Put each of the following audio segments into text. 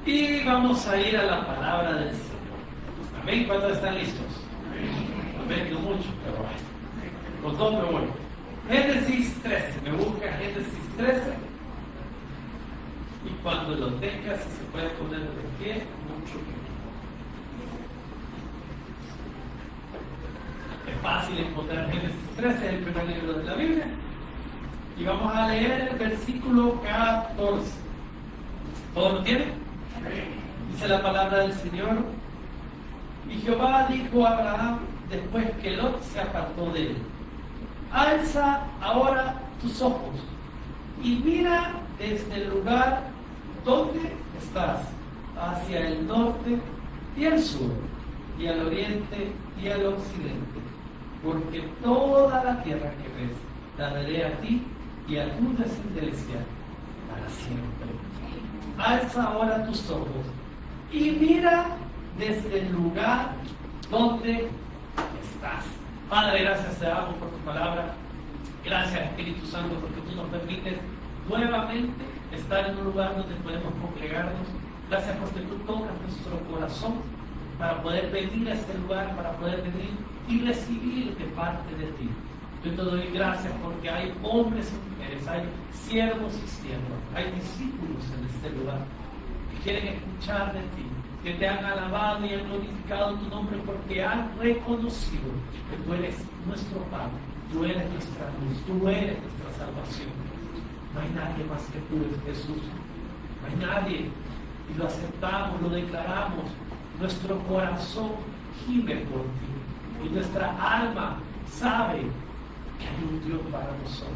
Y vamos a ir a la palabra del Señor. Amén. ¿Cuántos están listos? Amén, no mucho, pero bueno. Los dos me voy. Génesis 13. Me busca Génesis 13. Y cuando lo tengas, si se puede poner de pie, mucho bien. Es fácil encontrar Génesis 13, es el primer libro de la Biblia. Y vamos a leer el versículo 14. ¿Todos lo tienen? Dice la palabra del Señor. Y Jehová dijo a Abraham, después que Lot se apartó de él: alza ahora tus ojos y mira desde el lugar donde estás, hacia el norte y el sur, y al oriente y al occidente, porque toda la tierra que ves la daré a ti y a tu descendencia para siempre. Alza ahora tus ojos y mira desde el lugar donde estás. Padre, gracias te damos por tu palabra. Gracias, Espíritu Santo, porque tú nos permites nuevamente estar en un lugar donde podemos congregarnos. Gracias porque tú tocas nuestro corazón para poder venir a este lugar, para poder venir y recibir de parte de ti. Yo te doy gracias porque hay hombres y mujeres, hay siervos y siervas, hay discípulos en este lugar que quieren escuchar de ti, que te han alabado y han glorificado tu nombre porque han reconocido que tú eres nuestro Padre, tú eres nuestra luz, tú eres nuestra salvación. No hay nadie más que tú, Jesús. No hay nadie. Y lo aceptamos, lo declaramos. Nuestro corazón gime por ti. Y nuestra alma sabe que hay un Dios para nosotros.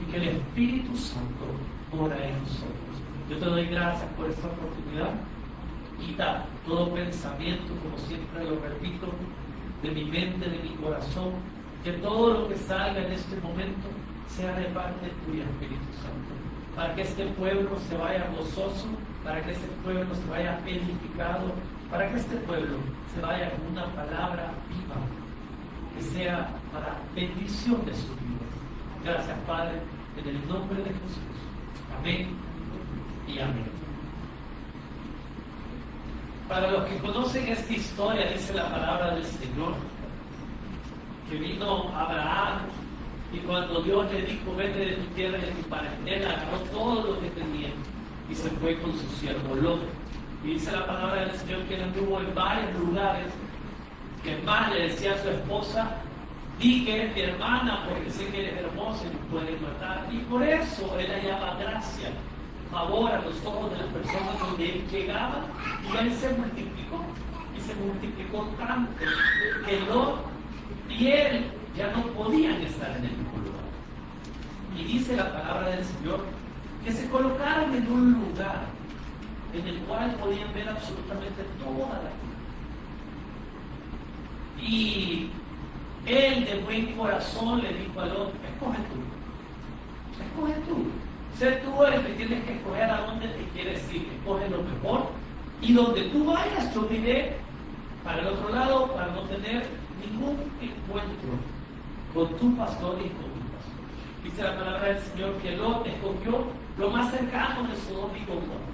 Y que el Espíritu Santo mora en nosotros. Yo te doy gracias por esta oportunidad. Quita todo pensamiento, como siempre lo repito, de mi mente, de mi corazón. Que todo lo que salga en este momento sea de parte tuya, Espíritu Santo, para que este pueblo se vaya gozoso, para que este pueblo se vaya edificado, para que este pueblo se vaya con una palabra viva, que sea para bendición de sus vidas. Gracias, Padre, en el nombre de Jesús. Amén y amén. Para los que conocen esta historia, dice la palabra del Señor, que vino Abraham y cuando Dios le dijo: vete de tu tierra y de tu parentela, agarró todo lo que tenía y se fue con su siervo Lot. Y dice la palabra del Señor que él anduvo en varios lugares, que más le decía a su esposa: di que eres mi hermana porque sé que eres hermosa y me puedes matar. Y por eso él hallaba gracia, favor a los ojos de las personas donde él llegaba, y él se multiplicó, y se multiplicó tanto que Lot y él ya no podían estar en el mismo lugar. Y dice la palabra del Señor que se colocaron en un lugar en el cual podían ver absolutamente toda la vida. Y él de buen corazón le dijo a Lot: escoge tú. Sé tú el que tienes que escoger a dónde te quieres ir. Escoge lo mejor y donde tú vayas yo iré para el otro lado, para no tener ningún encuentro con tu pastor y con mi pastor. Dice la palabra del Señor que Lot escogió lo más cercano de Sodoma y Gomorra.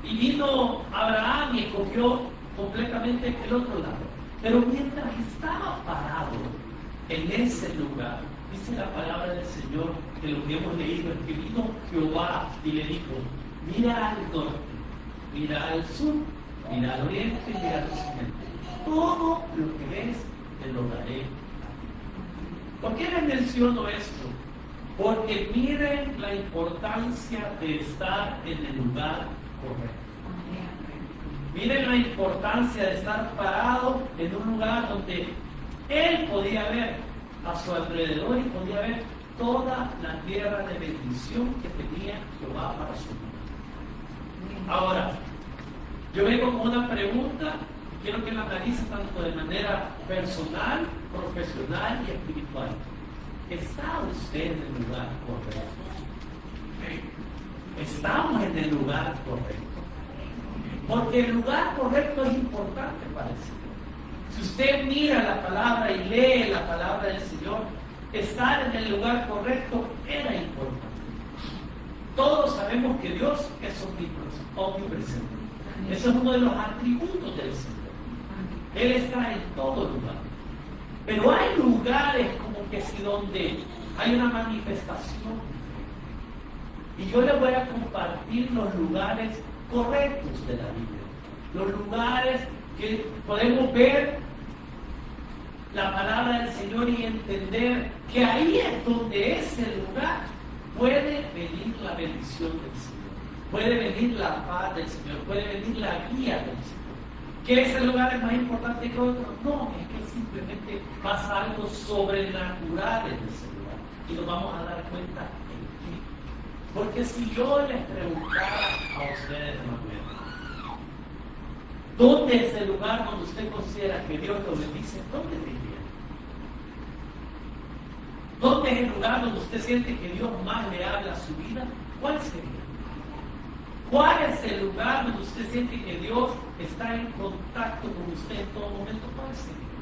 Y vino Abraham y escogió completamente el otro lado. Pero mientras estaba parado en ese lugar, dice la palabra del Señor, que lo que hemos leído, es que vino Jehová y le dijo: mira al norte, mira al sur, mira al oriente y mira al occidente. Todo lo que ves te lo daré. ¿Por qué les menciono esto? Porque miren la importancia de estar en el lugar correcto. Miren la importancia de estar parado en un lugar donde él podía ver a su alrededor y podía ver toda la tierra de bendición que tenía Jehová para su vida. Ahora, yo vengo con una pregunta. Quiero que la analice tanto de manera personal, profesional y espiritual. ¿Está usted en el lugar correcto? ¿Estamos en el lugar correcto? Porque el lugar correcto es importante para el Señor. Si usted mira la palabra y lee la palabra del Señor, estar en el lugar correcto era importante. Todos sabemos sabemos que Dios es omnipresente. Eso es uno de los atributos del Señor. Él está en todo lugar. Pero hay lugares como que si donde hay una manifestación. Y yo les voy a compartir los lugares correctos de la Biblia. Los lugares que podemos ver la palabra del Señor y entender que ahí es donde ese lugar puede venir la bendición del Señor, puede venir la paz del Señor, puede venir la guía del Señor. ¿Que ese lugar es más importante que otro? No, es que simplemente pasa algo sobrenatural en ese lugar y nos vamos a dar cuenta en qué. Porque si yo les preguntara a ustedes, hermanos, ¿dónde es el lugar donde usted considera que Dios lo bendice? ¿Dónde diría? ¿Dónde es el lugar donde usted siente que Dios más le habla a su vida? ¿Cuál sería? ¿Cuál es el lugar donde usted siente que Dios está en contacto con usted en todo momento? ¿Cuál sería?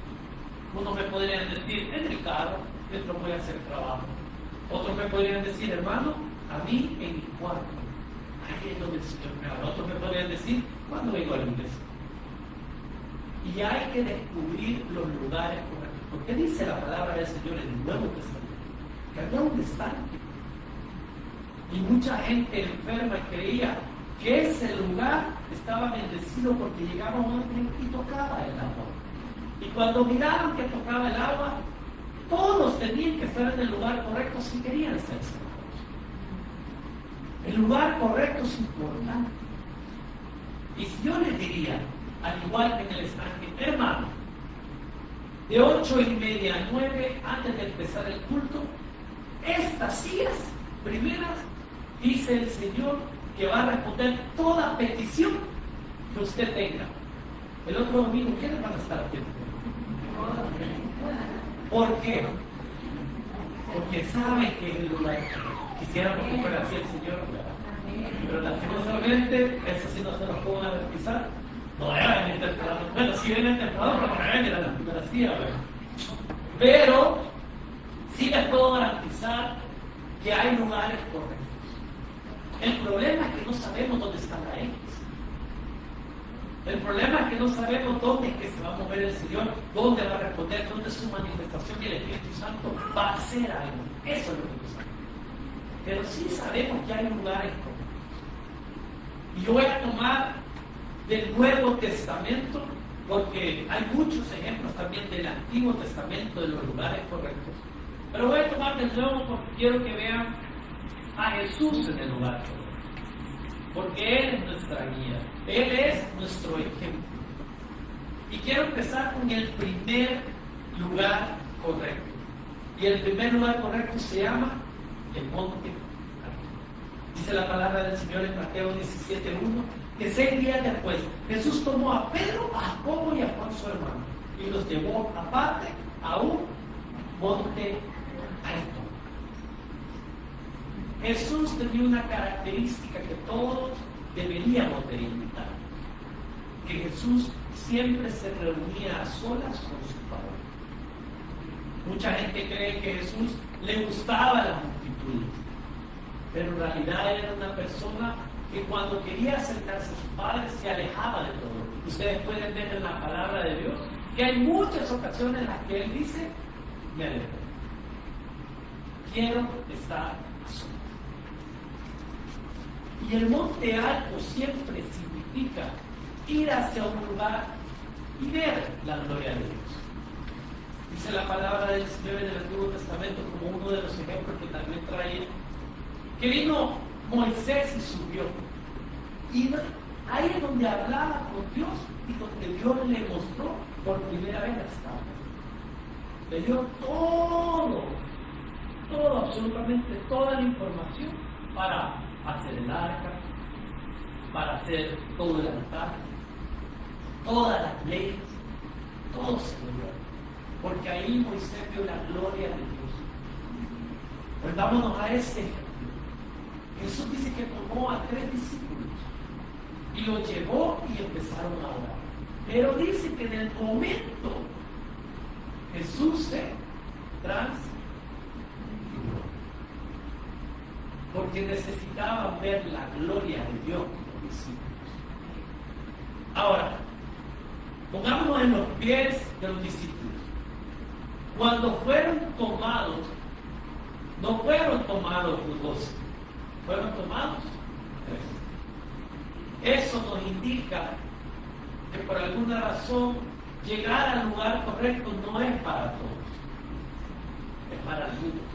Unos me podrían decir, en el carro, mientras voy a hacer trabajo. Otros me podrían decir, hermano, a mí en mi cuarto. Ahí es donde el Señor me habla. Otros me podrían decir, ¿cuándo vengo a la iglesia? Y hay que descubrir los lugares correctos. Porque dice la palabra del Señor en el Nuevo Testamento que había un estanque. Y mucha gente enferma creía que ese lugar estaba bendecido porque llegaba un hombre y tocaba el agua. Y cuando miraban que tocaba el agua, todos tenían que estar en el lugar correcto si querían ser sanados. El lugar correcto es importante. Y si yo les diría, al igual que en el estanque, hermano, de 8:30 a 9, antes de empezar el culto, estas sillas primeras, dice el Señor, que va a responder toda petición que usted tenga. El otro domingo, ¿quiénes van a estar aquí? ¿Por qué? Porque saben que es el lugar. Quisiéramos que fuera así el Señor, pero lastimosamente, eso sí no se nos puede garantizar. No era en temprano. Bueno, sí viene en temprano, pero no era la primera silla, pero sí les puedo garantizar que hay lugares correctos. El problema es que no sabemos dónde está la X. El problema es que no sabemos dónde es que se va a mover el Señor, dónde va a responder, dónde es su manifestación y el Espíritu Santo va a hacer algo. Eso es lo que no sabemos. Pero sí sabemos que hay lugares correctos. Y yo voy a tomar del Nuevo Testamento, porque hay muchos ejemplos también del Antiguo Testamento de los lugares correctos. Pero voy a tomar del Nuevo porque quiero que vean a Jesús en el lugar correcto. Porque Él es nuestra guía, Él es nuestro ejemplo. Y quiero empezar con el primer lugar correcto. Y el primer lugar correcto se llama el monte. Dice la palabra del Señor en Mateo 17:1, que 6 días después Jesús tomó a Pedro, a Jacobo y a Juan su hermano y los llevó aparte a un monte alto. Jesús tenía una característica que todos deberíamos de imitar, que Jesús siempre se reunía a solas con su Padre. Mucha gente cree que Jesús le gustaba a las multitudes, pero en realidad era una persona que cuando quería acercarse a su Padre se alejaba de todo. Ustedes pueden ver en la palabra de Dios que hay muchas ocasiones en las que Él dice, me alejo, quiero estar a solas. Y el monte alto siempre significa ir hacia un lugar y ver la gloria de Dios. Dice la palabra del Señor en el Antiguo Testamento como uno de los ejemplos que también trae, que vino Moisés y subió. Y ahí es donde hablaba con Dios y donde Dios le mostró por primera vez las tablas. Le dio todo, absolutamente toda la información para hacer el arca, para hacer todo el altar, todas las leyes, todo se lo dio. Porque ahí Moisés vio la gloria de Dios. Pues vámonos a este ejemplo. Jesús dice que tomó a 3 discípulos y los llevó y empezaron a orar. Pero dice que en el momento Jesús se transfiguró. porque necesitaban ver la gloria de Dios como discípulos. Ahora, pongámonos en los pies de los discípulos. Cuando fueron tomados, no fueron tomados los 12, fueron tomados 13. Eso nos indica que por alguna razón llegar al lugar correcto no es para todos, es para algunos.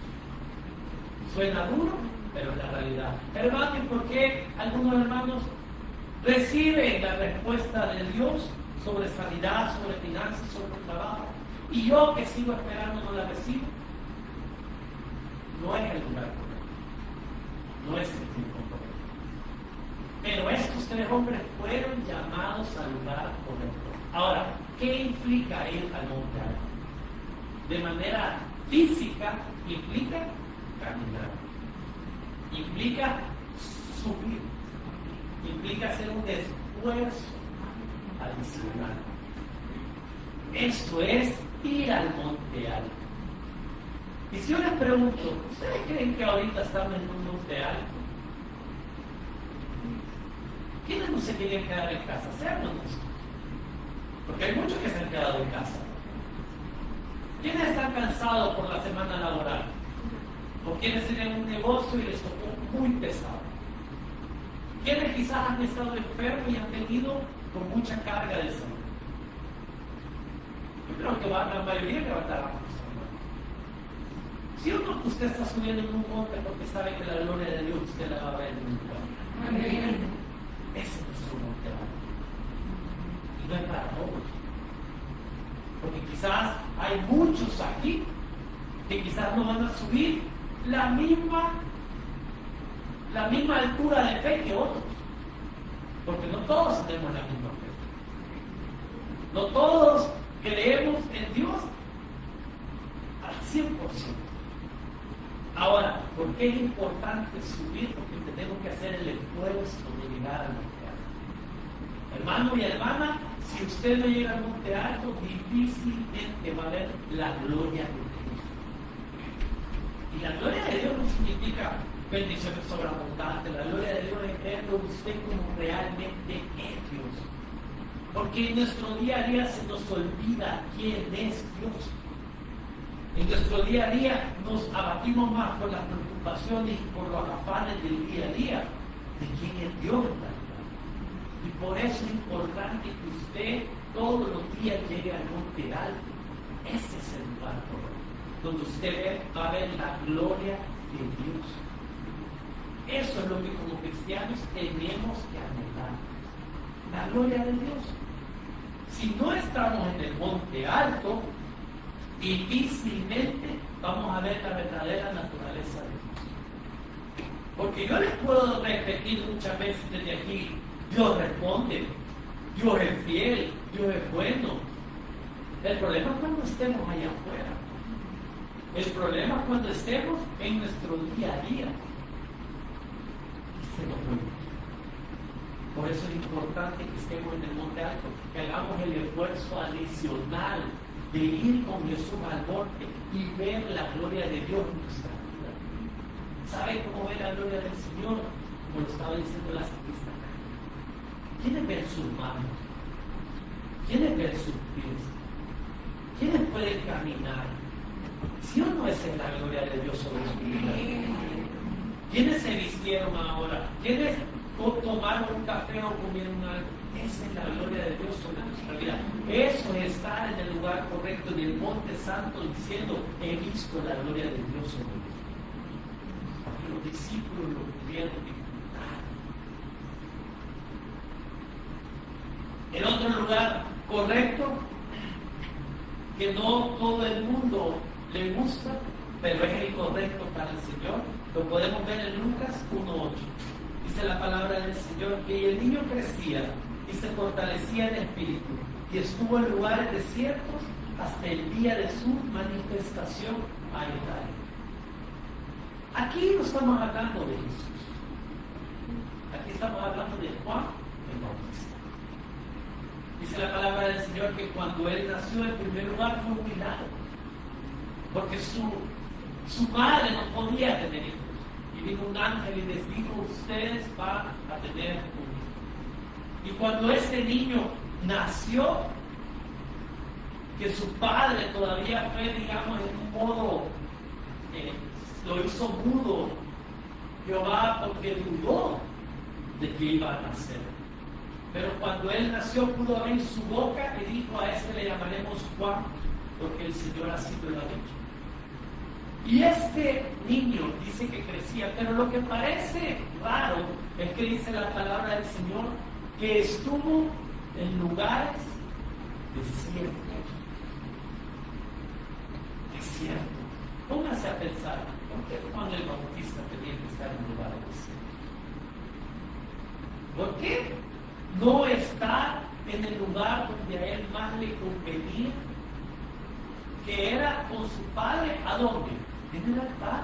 Suena duro, pero es la realidad. Hermano, ¿y por qué algunos hermanos reciben la respuesta de Dios sobre sanidad, sobre finanzas, sobre trabajo, y yo que sigo esperando no la recibo? No es el lugar correcto, no es el tiempo correcto. Pero estos 3 hombres fueron llamados al lugar correcto. Ahora, ¿qué implica ir al monte alto? De manera física, implica caminar, implica subir, implica hacer un esfuerzo adicional. Eso es ir al monte alto. Y si yo les pregunto, ¿ustedes creen que ahorita estamos en un monte alto? ¿Quiénes no se quieren quedar en casa? Sean honestos. Porque hay muchos que se han quedado en casa. ¿Quiénes están cansados por la semana laboral? ¿O quienes tienen un negocio y les tocó muy pesado? ¿Quiénes quizás han estado enfermos y han venido con mucha carga de salud? Yo creo que la mayoría levantar la mano. Si uno usted está subiendo en un monte porque sabe que la gloria de Dios usted la va a ver en un lugar. Amén. Ese es su monte alto. Y no es para todos. Porque quizás hay muchos aquí que quizás no van a subir la misma altura de fe que otros. Porque no todos tenemos la misma fe. No todos creemos en Dios al 100%. Ahora, ¿por qué es importante subir? Porque tenemos que hacer el esfuerzo de llegar al monte alto. Hermano y hermana, si usted no llega al monte alto, difícilmente va a ver la gloria de Dios. Y la gloria de Dios no significa bendiciones sobreabundantes. La gloria de Dios es verlo usted como realmente es Dios. Porque en nuestro día a día se nos olvida quién es Dios. En nuestro día a día nos abatimos más por las preocupaciones y por los afanes del día a día de quién es Dios en realidad. Y por eso es importante que usted todos los días llegue al monte alto. Ese es el lugar donde usted va a ver la gloria de Dios. Eso es lo que como cristianos tenemos que anhelar. La gloria de Dios. Si no estamos en el monte alto, difícilmente vamos a ver la verdadera naturaleza de Dios. Porque yo les puedo repetir muchas veces desde aquí, Dios responde, Dios es fiel, Dios es bueno. El problema es cuando estemos allá afuera. El problema es cuando estemos en nuestro día a día. Y se nos olvida. Por eso es importante que estemos en el monte alto, que hagamos el esfuerzo adicional de ir con Jesús al monte y ver la gloria de Dios en nuestra vida. ¿Sabe cómo ve la gloria del Señor? Como lo estaba diciendo la salmista. ¿Quiénes ven sus manos? ¿Quiénes ven sus pies? ¿Quiénes pueden caminar? ¿Sí o no esa es la gloria de Dios sobre su vida? ¿Quiénes se vistieron ahora? ¿Quiénes tomaron un café o comieron algo? Esa es la gloria de Dios sobre nuestra vida. Eso es estar en el lugar correcto, en el monte santo, diciendo, he visto la gloria de Dios sobre mí. Porque los discípulos lo pudieron disfrutar. El otro lugar correcto, que no todo el mundo le gusta, pero es el correcto para el Señor, lo podemos ver en Lucas 1:8. Dice la palabra del Señor que el niño crecía y se fortalecía en espíritu y estuvo en lugares desiertos hasta el día de su manifestación a Israel. Aquí no estamos hablando de Jesús. Aquí estamos hablando de Juan el Bautista. Dice la palabra del Señor que cuando él nació, en primer lugar fue un milagro. Porque su madre no podía tener hijos. Y Y vino un ángel y les dijo, ustedes van a tener un hijo. Y cuando ese niño nació, que su padre todavía fue, digamos, en un modo, lo hizo mudo, Jehová, porque dudó de que iba a nacer. Pero cuando él nació pudo abrir su boca y dijo, a este le llamaremos Juan, porque el Señor así lo ha dicho. Y este niño dice que crecía, pero lo que parece raro es que dice la palabra del Señor que estuvo en lugares desiertos. Desierto. Póngase a pensar, ¿por qué Juan el Bautista tenía que estar en lugares desiertos? ¿Por qué no estar en el lugar donde a él más le convenía? Que era con su padre, ¿a dónde? En el altar.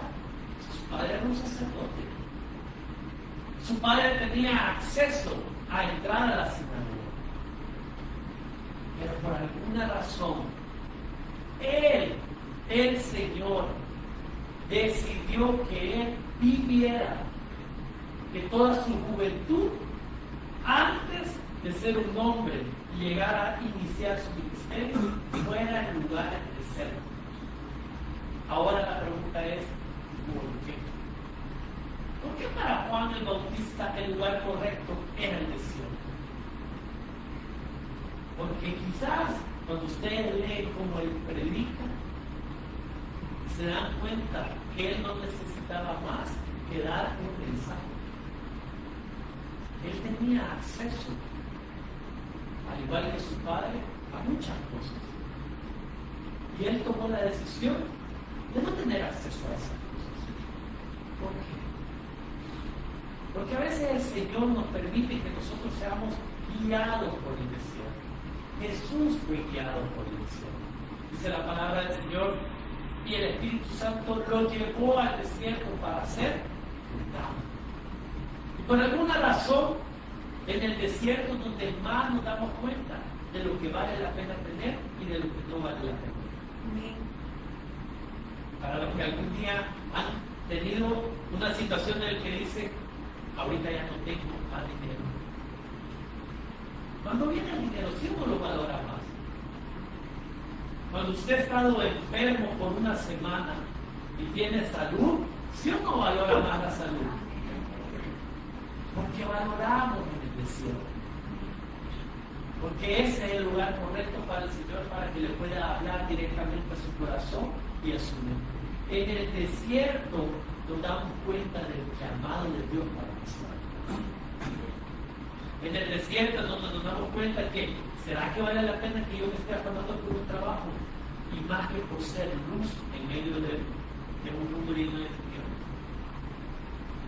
Su padre era un sacerdote. Su padre tenía acceso a entrar a la sinagoga. Pero por alguna razón, el Señor, decidió que él viviera, que toda su juventud, antes de ser un hombre y llegar a iniciar su ministerio, fuera en lugares desiertos. Ahora la pregunta es, ¿por qué? ¿Por qué para Juan el Bautista el lugar correcto era el desierto? Porque quizás cuando ustedes leen como él predica, se dan cuenta que él no necesitaba más que dar un mensaje. Él tenía acceso, al igual que su padre, a muchas cosas. Y él tomó la decisión de no tener acceso a esas cosas. ¿Por qué? Porque a veces el Señor nos permite que nosotros seamos guiados por el desierto. Jesús fue guiado por el desierto. Dice la palabra del Señor, y el Espíritu Santo lo llevó al desierto para ser tentado. Y por alguna razón, en el desierto donde más nos damos cuenta de lo que vale la pena tener y de lo que no vale la pena. Para los que algún día han tenido una situación en la que dice, ahorita ya no tengo más dinero. Cuando viene el dinero, ¿sí uno lo valora más? Cuando usted ha estado enfermo por una semana y tiene salud, ¿sí uno valora más la salud? Porque valoramos en el desierto. Porque ese es el lugar correcto para el Señor, para que le pueda hablar directamente a su corazón y a su mente. En el desierto nos damos cuenta del llamado de Dios para nosotros. En el desierto es donde nos damos cuenta que ¿será que vale la pena que yo me esté afanando por un trabajo? Y más que por ser luz en medio de un mundo lleno de tinieblas.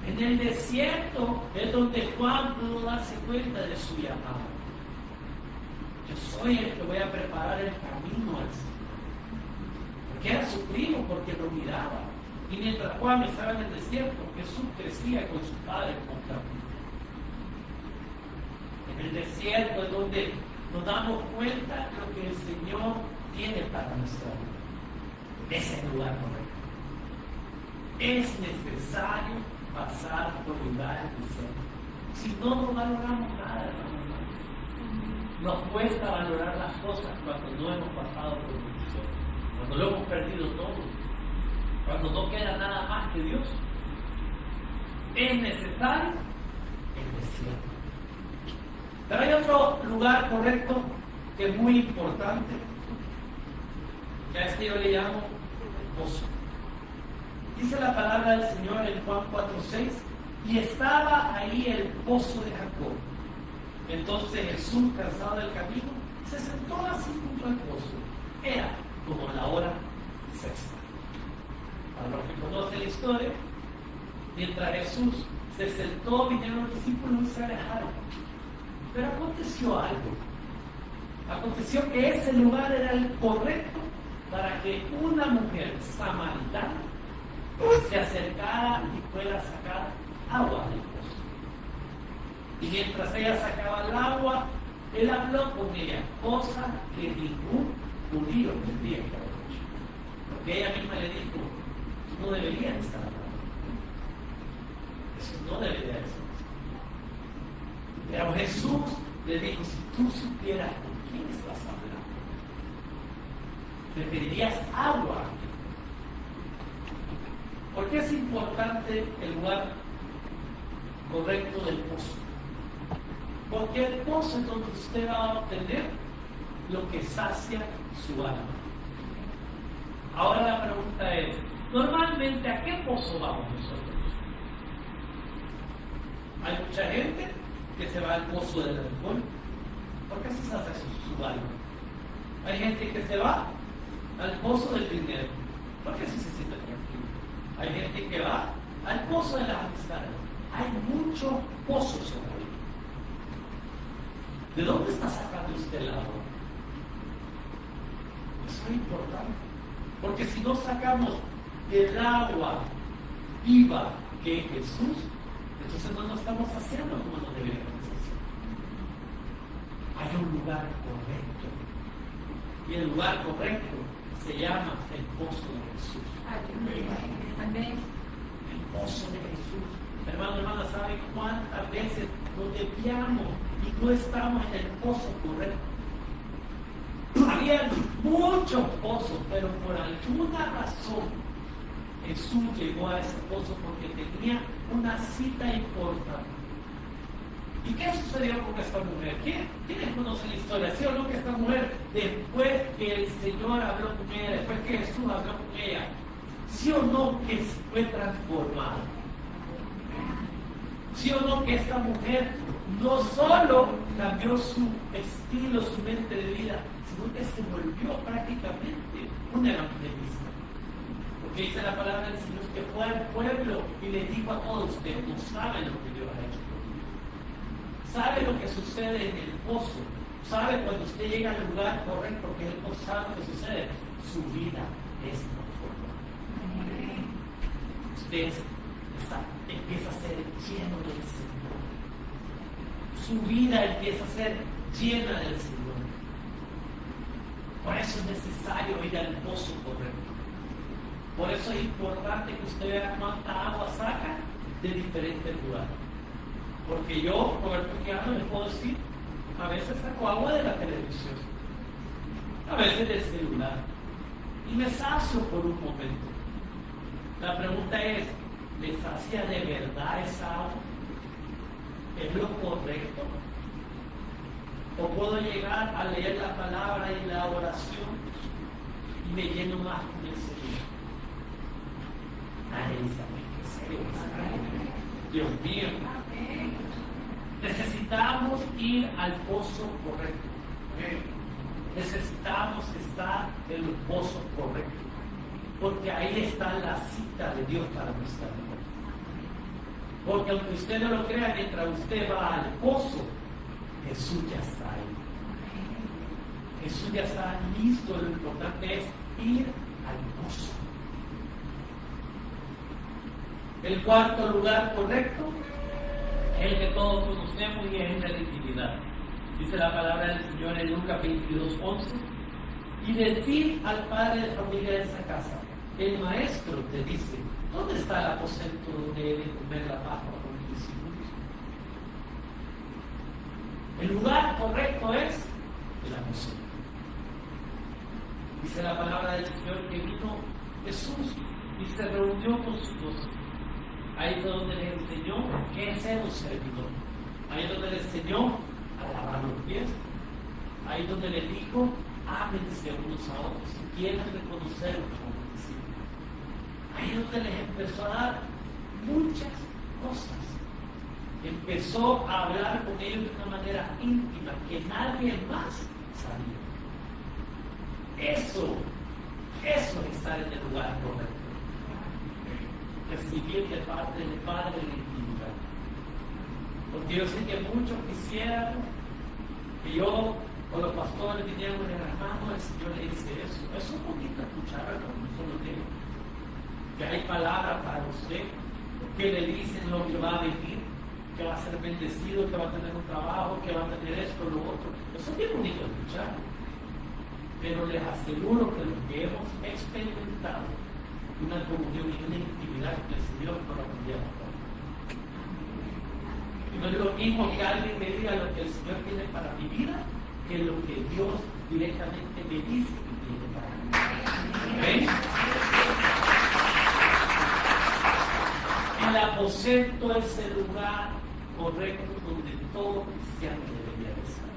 En el desierto es donde Juan pudo darse cuenta de su llamado. Yo soy el que voy a preparar el camino al Señor. Porque era su primo, porque lo miraba. Y mientras Juan estaba en el desierto, Jesús crecía con su padre con camino. En el desierto es donde nos damos cuenta de lo que el Señor tiene para nuestra vida. Ese es el lugar correcto. Es necesario pasar por lugares desiertos. Si no, no valoramos nada, hermano. Nos cuesta valorar las cosas cuando no hemos pasado por el desierto, cuando lo hemos perdido todo, cuando no queda nada más que Dios. Es necesario el desierto. Pero hay otro lugar correcto que es muy importante, que a este yo le llamo el pozo. Dice la palabra del Señor en Juan 4:6, y estaba ahí el pozo de Jacob. Entonces Jesús, cansado del camino, se sentó así junto al pozo. Era como la hora sexta. Para los que conocen la historia, mientras Jesús se sentó, vinieron los discípulos y se alejaron. Pero aconteció algo. Aconteció que ese lugar era el correcto para que una mujer samaritana se acercara y fuera a sacar agua del pozo. Y mientras ella sacaba el agua, él habló con ella, cosa que ningún judío tendría que haber hecho. Porque ella misma le dijo, no deberían estar hablando. le dijo, si tú supieras con quién estás hablando, le pedirías agua. ¿Por qué es importante el lugar correcto del pozo? Porque el pozo es donde usted va a obtener lo que sacia su alma. Ahora la pregunta es, ¿normalmente a qué pozo vamos nosotros? Hay mucha gente que se va al pozo del alcohol, porque así sacia su alma. Hay gente que se va al pozo del dinero, porque así se siente tranquilo. Hay gente que va al pozo de las amistades. Hay muchos pozos en la vida. ¿De dónde está sacando usted el agua? Eso es importante. Porque si no sacamos el agua viva que es Jesús, entonces no nos estamos haciendo como nos deberíamos hacer. Hay un lugar correcto. Y el lugar correcto se llama el pozo de Jesús. Amén. El pozo de Jesús. Hermano, hermana, ¿sabe cuántas veces nos desviamos y no estamos en el pozo correcto? Había muchos pozos, pero por alguna razón Jesús llegó a ese pozo porque tenía una cita importante. ¿Y qué sucedió con esta mujer? ¿Quiénes conocen la historia? ¿Sí o no que esta mujer, después que el Señor habló con ella, después que Jesús habló con ella, sí o no que fue transformada? ¿Sí o no que esta mujer no solo cambió su estilo, su mente de vida, sino que se volvió prácticamente una evangelista? Porque dice la palabra del Señor que fue al pueblo y le dijo a todos: ustedes no saben lo que Dios ha hecho por mí. Sabe lo que sucede en el pozo. Sabe cuando usted llega al lugar correcto, que el pozo, sabe lo que sucede. Su vida es transformada. Usted empieza a ser lleno del Señor. Su vida empieza a ser llena del Señor. Por eso es necesario ir al pozo correcto. Por eso es importante que usted vea cuánta agua saca de diferentes lugares. Porque yo, Roberto Quijano, les puedo decir, a veces saco agua de la televisión, a veces del celular, y me sacio por un momento. La pregunta es, ¿me sacia de verdad esa agua? ¿Es lo correcto? ¿O puedo llegar a leer la palabra y la oración y me lleno más con el Señor? Nadie dice a mí, ¿qué serio? Dios mío. Necesitamos ir al pozo correcto. Necesitamos estar en el pozo correcto. Porque ahí está la cita de Dios para nuestra vida. Porque aunque usted no lo crea, mientras usted va al pozo, Jesús ya está ahí. Jesús ya está listo. Lo importante es ir al pozo. El cuarto lugar correcto es el que todos conocemos y es el de la intimidad. Dice la palabra del Señor en Lucas 22:11: y decir al padre de familia de esa casa: el maestro te dice, ¿dónde está el aposento donde debe comer la pascua con los discípulos? El lugar correcto es el aposento. Dice la palabra del Señor que vino Jesús y se reunió con sus 12. Ahí es donde les enseñó qué es ser un servidor. Ahí es donde les enseñó a lavar los pies. Ahí es donde les dijo: ámense unos a otros si quieren reconocerlos como discípulos. Ahí es donde les empezó a dar muchas cosas. Empezó a hablar con ellos de una manera íntima que nadie más sabía. Eso es estar en el lugar correcto. Recibir de parte del Padre la intimidad. Porque yo sé que muchos quisieran que yo o los pastores vinieran en las manos, el Señor le dice eso. Es un poquito escuchar con un solo tema. Que hay palabras para usted, que le dicen lo que va a venir, que va a ser bendecido, que va a tener un trabajo, que va a tener esto, lo otro. Eso es bien bonito escuchar. Pero les aseguro que los que hemos experimentado una comunión y una intimidad con el Señor no la cambiamos. No es lo mismo que alguien me diga lo que el Señor tiene para mi vida que lo que Dios directamente me dice que tiene para mí. ¿Ven? El aposento es el lugar correcto donde todo cristiano debería de estar.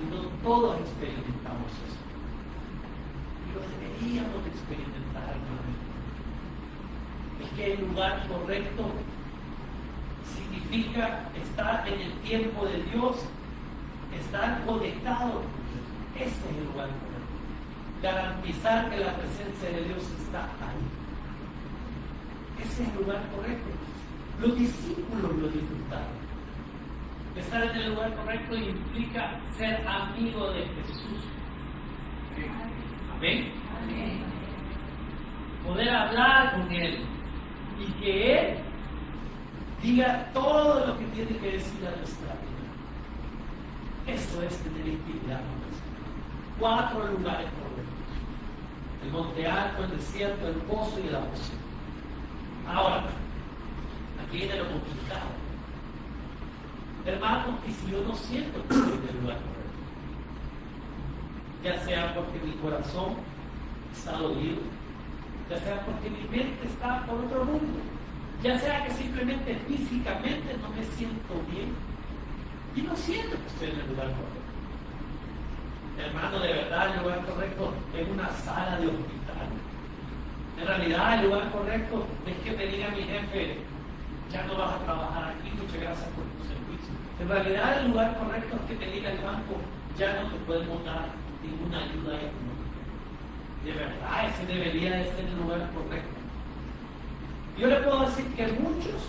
Y no todos experimentamos eso. Y lo deberíamos de experimentar, hermano. Es que el lugar correcto significa estar en el tiempo de Dios, estar conectado con Dios. Ese es el lugar correcto. Garantizar que la presencia de Dios está ahí. Ese es el lugar correcto. Los discípulos lo disfrutaron. Estar en el lugar correcto implica ser amigo de Jesús. Amén. Amén. Poder hablar con Él y que Él diga todo lo que tiene que decir a nuestra vida. Eso es tener intimidad con Dios. 4 lugares correctos: el monte alto, el desierto, el pozo y el aposento. Ahora, aquí viene lo complicado. Hermano, y si yo no siento que estoy en el lugar correcto, ya sea porque mi corazón está dolido, ya sea porque mi mente está por otro mundo, ya sea que simplemente físicamente no me siento bien y no siento que estoy en el lugar correcto. Hermano, de verdad el lugar correcto es una sala de hospital. En realidad el lugar correcto es que me diga mi jefe: ya no vas a trabajar aquí, muchas gracias por tu servicio. En realidad el lugar correcto es que me diga el banco: ya no te podemos dar ninguna ayuda económica. De verdad ese debería de ser el lugar correcto. Yo le puedo decir que muchos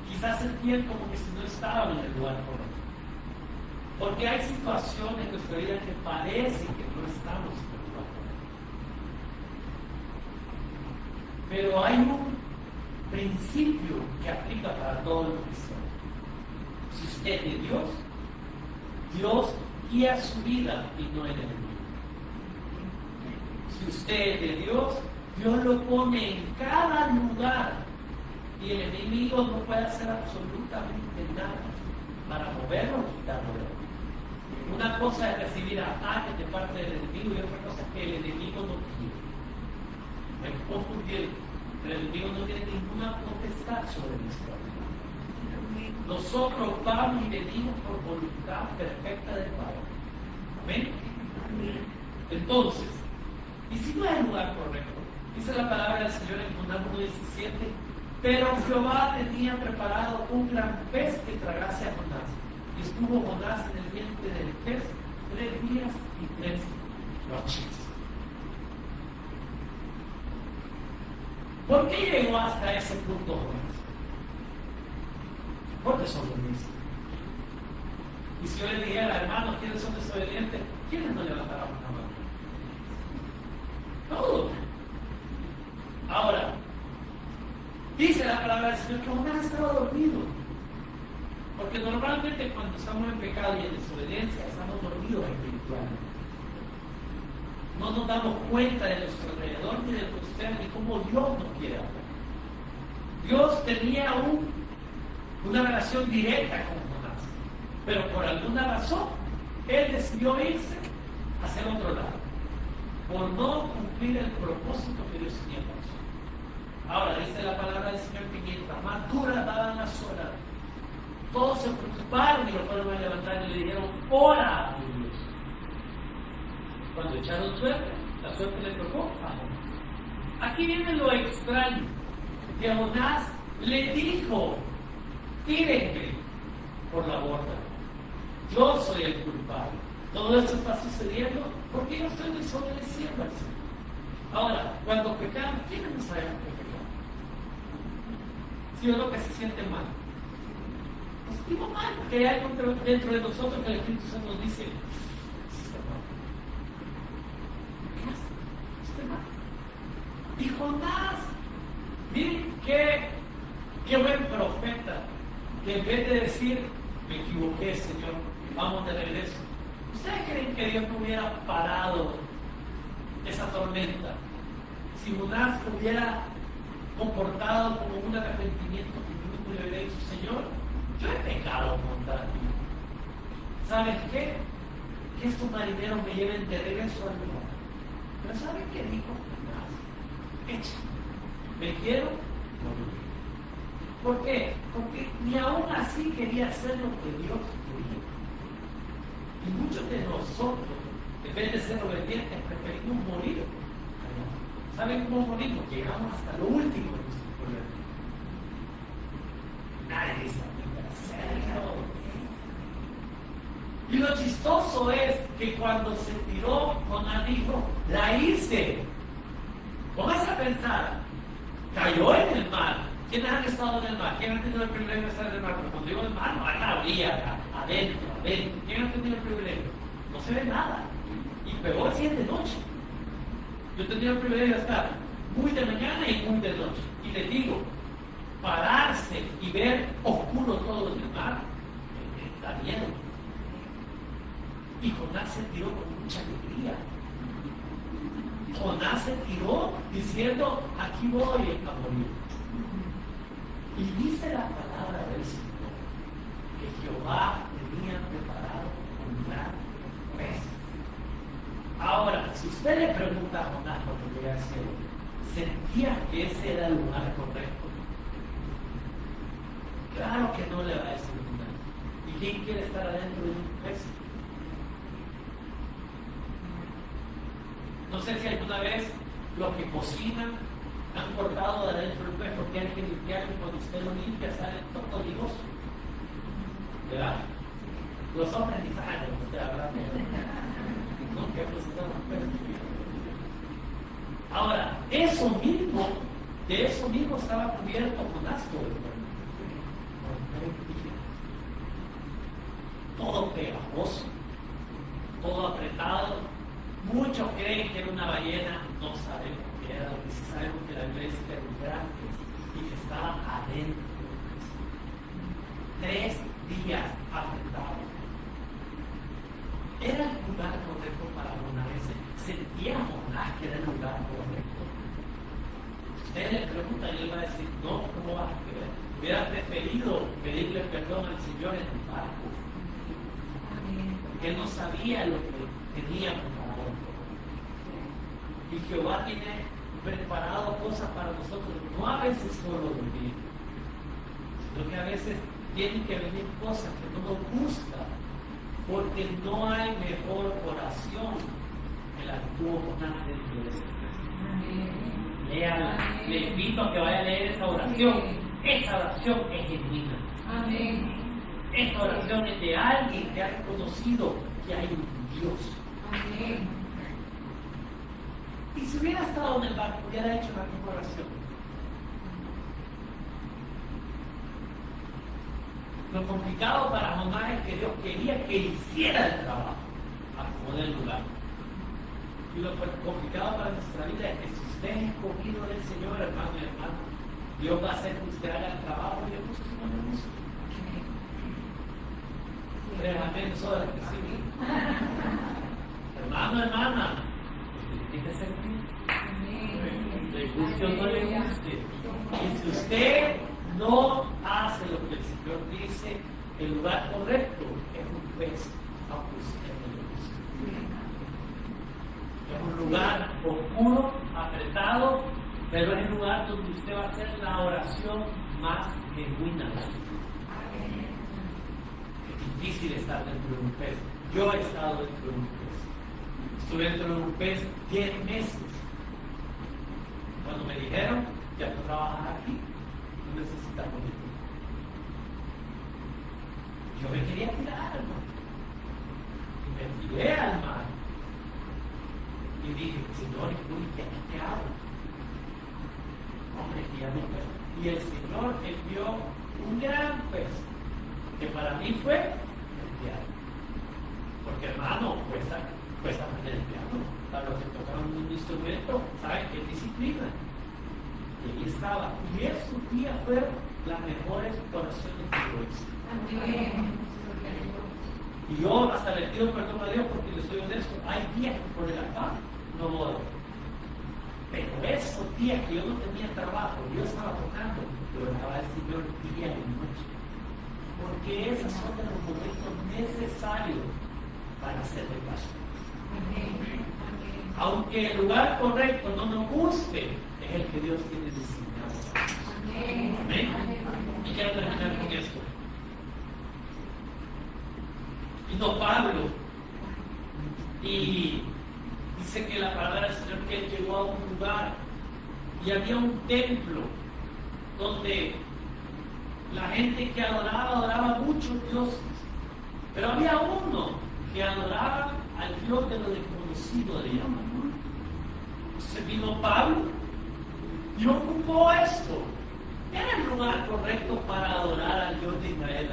quizás sentían como que si no estaban en el lugar correcto. Porque hay situaciones en nuestra vida que parece que no estamos en el lugar correcto. Pero hay un principio que aplica para todos los cristianos. Si usted es de Dios, Dios guía su vida y no el enemigo. Si usted es de Dios, Dios lo pone en cada lugar y el enemigo no puede hacer absolutamente nada para moverlo o quitarlo de ahí. Una cosa es recibir ataques de parte del enemigo y otra cosa es que el enemigo no quiere. Me confundieron. El enemigo no tiene ninguna potestad sobre nuestra vida. Nosotros vamos y venimos por voluntad perfecta del Padre. ¿Amén? Entonces, y si no es el lugar correcto, dice la palabra del Señor en Jonás 1:17: pero Jehová tenía preparado un gran pez que tragase a Jonás. Y estuvo Jonás en el vientre del pez 3 días y 3 noches. ¿Por qué llegó hasta ese punto Jonás? Porque son obedientes. Y si yo le dijera: hermanos, ¿quiénes son desobedientes? ¿Quiénes no levantaron la mano? Todos. Ahora, dice la palabra del Señor que Jonás estaba dormido. Porque normalmente cuando estamos en pecado y en desobediencia, estamos dormidos espiritualmente. No nos damos cuenta de nuestro alrededor ni de lo que sucede ni cómo Dios nos quiere hablar. Dios tenía una relación directa con Jonás, pero por alguna razón él decidió irse hacia el otro lado, por no cumplir el propósito que Dios tenía para su vida. Ahora dice la palabra del Señor que mientras más duras daban las horas, todos se preocuparon y lo fueron a levantar y le dijeron: ora a mi Dios. Cuando echaron suerte, la suerte le tocó a Jonás. Aquí viene lo extraño, que Jonás le dijo: tírenme por la borda, yo soy el culpable. Todo eso está sucediendo porque yo estoy desobedeciendo al Señor. Ahora, cuando pecamos, ¿quiénes no sabemos que pecamos? Si es lo que se siente mal, nos sentimos mal, porque hay dentro de nosotros que el Espíritu Santo nos dice: y Jonás, miren qué buen profeta, que en vez de decir: me equivoqué, Señor, vamos de regreso. ¿Ustedes creen que Dios no hubiera parado esa tormenta si Jonás hubiera comportado como un arrepentimiento genuino? le hubiera dicho, Señor, yo he pecado contra ti. ¿Sabes qué? Que estos marineros me lleven de regreso al lugar. Pero ¿saben qué dijo? Echa. Me quiero morir. ¿Por qué? Porque ni aún así quería hacer lo que Dios quería. Y muchos de nosotros, en vez de ser obedientes, preferimos morir. ¿Saben cómo morimos? Llegamos hasta lo último de nuestro problema. Nadie sabe hacerlo. Y lo chistoso es que cuando se tiró, Jonás dijo, la hice. Póngase a pensar, cayó en el mar. ¿Quiénes han estado en el mar? ¿Quién ha tenido el privilegio de estar en el mar? Pero cuando digo el mar, no hay la orilla, adentro. ¿Quién ha tenido el privilegio? No se ve nada. Y peor si es de noche. Yo he tenido el privilegio de estar muy de mañana y muy de noche. Y les digo, pararse y ver oscuro todo en el mar, da miedo. Y Jonás se tiró con mucha alegría. Jonás se tiró diciendo, aquí voy a morir. Y dice la palabra del Señor que Jehová tenía preparado un gran pez. Ahora, si usted le pregunta a Jonás cuando llega al cielo, ¿sentía que ese era el lugar correcto? Claro que no le va a decir nada. ¿Y quién quiere estar adentro de un pez? No sé si alguna vez los que cocinan han cortado de adentro del pez porque hay que limpiarlo y cuando usted lo limpia sale todo ligoso. ¿Verdad? Los hombres ni saben, usted habrá no que cocinar los peces. Ahora, de eso mismo estaba cubierto con asco del cuerpo. Todo pegajoso, todo apretado. Muchos creen que era una ballena, no sabemos qué era, lo que sí sabemos que la iglesia era un gran pez y que estaba adentro. 3 días apretado. Era el lugar correcto para Jonás. Sentía Jonás que era el lugar correcto. Usted le pregunta y él va a decir, no, ¿cómo vas a creer? Hubiera preferido pedirle perdón al Señor en el barco. Porque él no sabía lo que tenía preparado. Y Jehová tiene preparado cosas para nosotros, no a veces solo vivir, sino que a veces tienen que venir cosas que no nos gustan, porque no hay mejor oración que la que tuvo Jonás dentro de ese texto. Léala. Le invito a que vaya a leer esa oración. Esa oración es genuina. Amén. Esa oración es de alguien que ha reconocido que hay un Dios. Amén. Y si hubiera estado en el barco, hubiera hecho la misma oración. Lo complicado para Jonás es que Dios quería que hiciera el trabajo a como del lugar. Y lo complicado para nuestra vida es que si usted es escogido del Señor, hermano y hermana, Dios va a hacer que usted haga el trabajo y después usted no le gusta. Amén, eso es que sí. Hermano, hermana, tiene que ser le guste o no le guste. Y si usted no hace lo que el Señor dice, el lugar correcto es un pez, aunque usted no le guste. Es un lugar oscuro, apretado, pero es el lugar donde usted va a hacer la oración más genuina. Es difícil estar dentro de un pez. Yo he estado dentro de un pez. Estuve dentro de un pez 10 meses. Cuando me dijeron, ya tú trabajas aquí, no necesitas morir. Yo me quería tirar al mar. Y me tiré al mar. Y dije, Señor, ¿qué hago? Hombre, que ya no puedo. Y el Señor envió un gran pez, que para mí fue el piano. Porque hermano, cuesta aprender el piano. Para los que tocaron un instrumento, saben que es disciplina. Y ahí estaba. Y esos días fueron las mejores oraciones que yo hice. Y yo hasta le pido perdón a Dios porque le soy honesto. Hay días que por el afán no voy. Pero esos días que yo no tenía trabajo, yo estaba tocando, lo dejaba el Señor día y que esos son los momentos necesarios para hacerle caso. Aunque el lugar correcto no nos guste, es el que Dios tiene designado. Amén. Y quiero terminar con esto. Vino Pablo y dice que la palabra del Señor, que él llegó a un lugar y había un templo donde la gente que adoraba muchos dioses, pero había uno que adoraba al Dios de lo desconocido, de llama. Entonces vino Pablo y ocupó esto. Era el lugar correcto para adorar al Dios de Israel.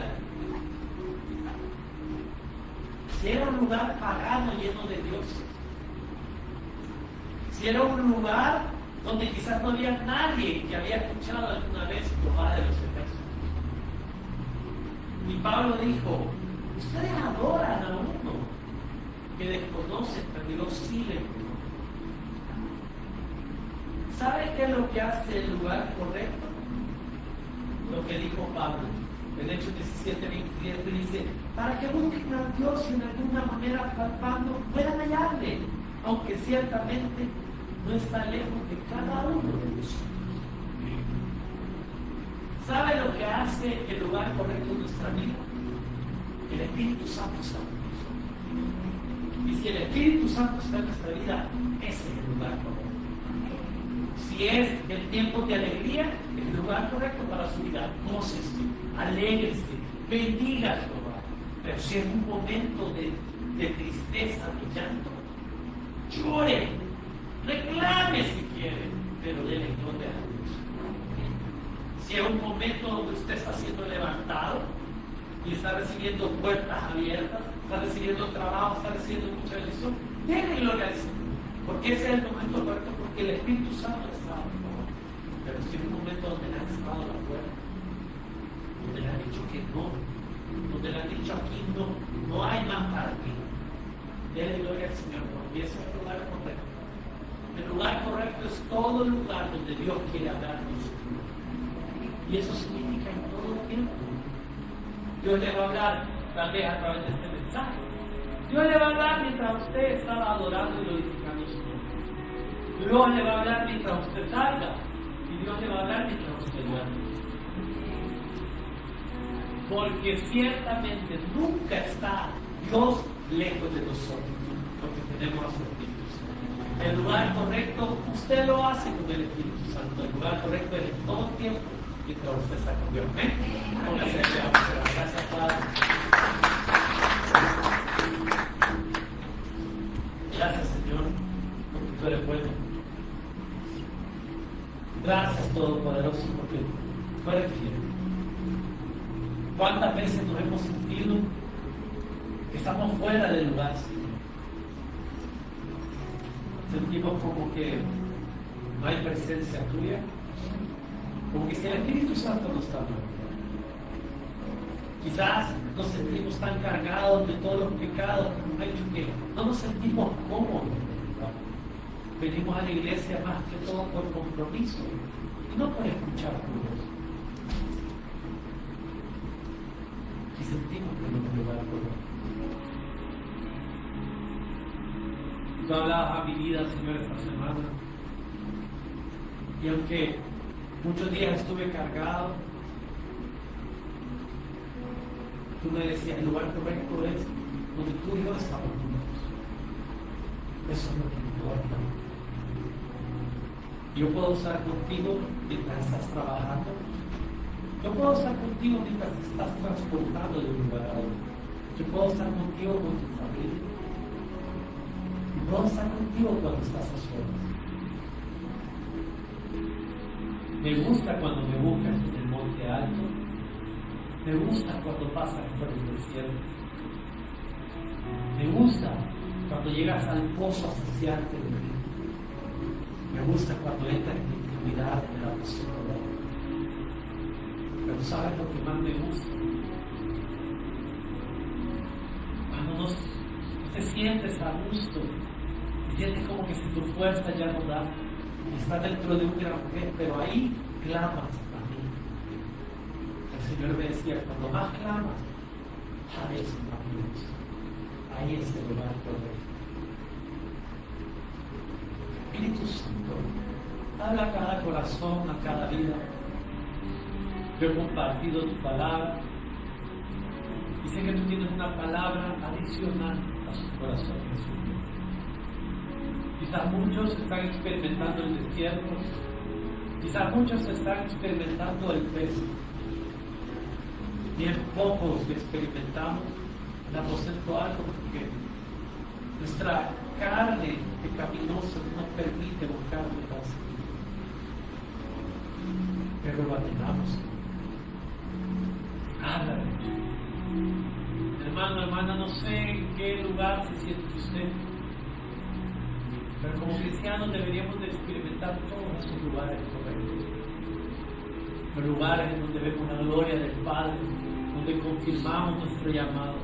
Si era un lugar pagano lleno de dioses, si era un lugar donde quizás no había nadie que había escuchado alguna vez Jehová de los ejércitos. Y Pablo dijo: ustedes adoran a uno que desconocen, pero Dios sí le conoce. ¿Sabe qué es lo que hace el lugar correcto? Lo que dijo Pablo en Hechos 17:27, dice: para que busquen a Dios y en alguna manera palpando puedan hallarle, aunque ciertamente no está lejos de cada uno de nosotros. ¿Sabe lo que hace el lugar correcto en nuestra vida? El Espíritu Santo está en nosotros. Y si el Espíritu Santo está en nuestra vida, ese es el lugar correcto. Si es el tiempo de alegría, es el lugar correcto para su vida. Gócese, alégrese, bendiga a Jehová. Pero si es un momento de tristeza, de llanto, llore, reclame si quiere, pero dele gloria a Dios. Si es un momento donde usted está siendo levantado y está recibiendo puertas abiertas, está recibiendo trabajo, está recibiendo mucha bendición, dele gloria al Señor, porque ese es el momento correcto, porque el Espíritu Santo está a favor. Pero si es un momento donde le han cerrado la puerta, donde le han dicho que no, donde le han dicho aquí no hay más para ti, dele gloria al Señor, porque ese es el lugar correcto. El lugar correcto es todo el lugar donde Dios quiere hablarnos. Y eso significa en todo el tiempo. Dios le va a hablar tal vez a través de este mensaje. Dios le va a hablar mientras usted está adorando y glorificando a su nombre. Dios le va a hablar mientras usted salga. Y Dios le va a hablar mientras usted duerme. Porque ciertamente nunca está Dios lejos de nosotros, porque tenemos a su Espíritu Santo. El lugar correcto, usted lo hace con el Espíritu Santo. El lugar correcto es en todo tiempo, mientras usted está con Dios. Amén. Póngase de pie, vamos a dar gracias, Padre. Gracias, Señor, porque tú eres bueno. Gracias, Todopoderoso, porque tú eres fiel. ¿Cuántas veces nos hemos sentido que estamos fuera del lugar, Señor? Sentimos como que no hay presencia tuya, como que si el Espíritu Santo no está hablando. Quizás nos sentimos tan cargados de todos los pecados que nos ha hecho que no nos sentimos cómodos. Venimos a la iglesia más que todo por compromiso y no por escuchar a Dios. Y sentimos que no nos lugar correcto. Tú hablabas a mi vida, Señor, esta semana. Y aunque muchos días estuve cargado, tú me decías, el lugar correcto es donde tú y yo estamos juntos. Eso es lo que importa. Yo puedo estar contigo mientras estás trabajando. Yo puedo estar contigo mientras te estás transportando de un lugar a otro. Yo puedo estar contigo con tu familia. Y puedo estar contigo cuando estás a solas. Me gusta cuando me buscas en el monte alto. Me gusta cuando pasas por el desierto. Me gusta cuando llegas al pozo a saciarte de mí. Me gusta cuando entras en mi intimidad en el aposento. Pero ¿sabes lo que más me gusta? Cuando te sientes a gusto y sientes como que si tu fuerza ya no da, y estás dentro de un gran fe, pero ahí clamas a mí. El Señor me decía, cuando más clamas, ahí es Dios. Ahí es el lugar correcto. Espíritu Santo, habla a cada corazón, a cada vida. Yo he compartido tu palabra y sé que tú tienes una palabra adicional a sus corazones. Quizás muchos están experimentando el desierto, quizás muchos están experimentando el peso. Bien pocos que experimentamos el aposento alto porque nuestra carne pecaminosa no nos permite buscar la salida. Pero lo anhelamos. Háblame. Hermano, hermana, no sé en qué lugar se siente usted, pero como cristianos deberíamos de experimentar todos esos lugares correctos. Los lugares en donde vemos la gloria del Padre, donde confirmamos nuestro llamado,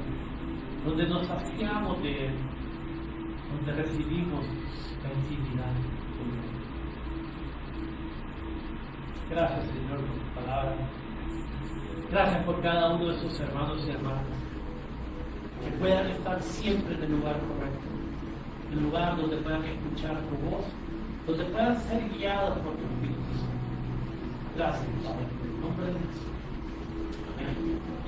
donde nos saciamos de Él, donde recibimos la intimidad con Él. Gracias, Señor, por tu palabra. Gracias por cada uno de esos hermanos y hermanas que puedan estar siempre en el lugar correcto, en el lugar donde puedan escuchar tu voz, donde puedan ser guiados por tu Espíritu Santo. Gracias, Padre, en el nombre de Jesús. Amén.